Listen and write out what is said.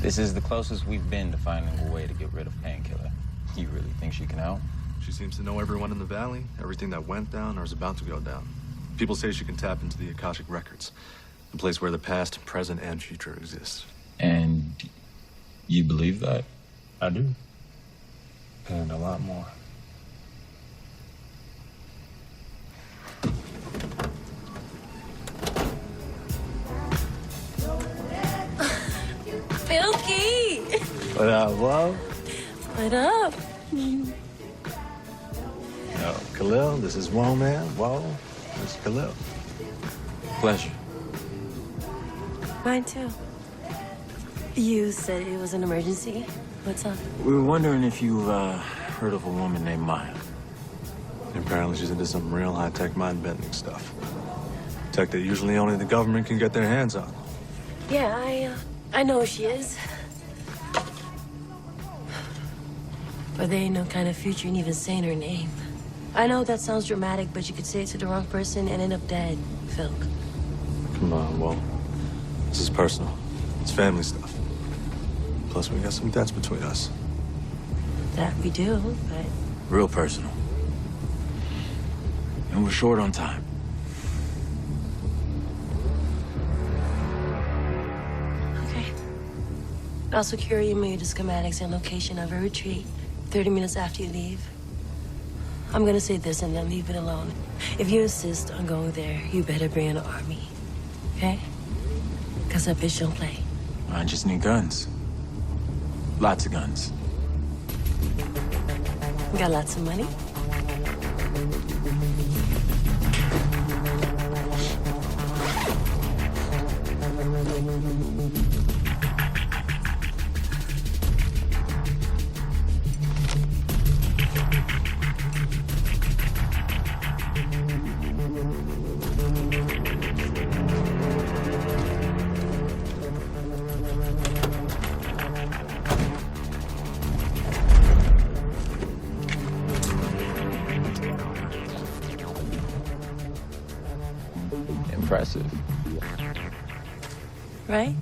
This is the closest we've been to finding a way to get rid of Painkiller. You really think she can help? She seems to know everyone in the valley, everything that went down or is about to go down. People say she can tap into the Akashic Records, the place where the past, present, and future exist. And you believe that? I do. And a lot more. Milky! What up, whoa? What up? No, Khalil, this is Whoa, man. Whoa, this is Khalil. Pleasure. Mine too. You said it was an emergency. What's up? We were wondering if you've heard of a woman named Maya. Apparently she's into some real high-tech mind-bending stuff. Tech that usually only the government can get their hands on. Yeah, I know who she is. But there ain't no kind of future in even saying her name. I know that sounds dramatic, but you could say it to the wrong person and end up dead, Phil. Come on, Whoa. This is personal. It's family stuff. Plus, we got some debts between us. That we do, but... Real personal. And we're short on time. Okay. I'll secure you the schematics and location of a retreat 30 minutes after you leave. I'm gonna say this and then leave it alone. If you insist on going there, you better bring an army. Okay? Because that bitch don't play. I just need guns. Lots of guns. You got lots of money? Impressive. Right?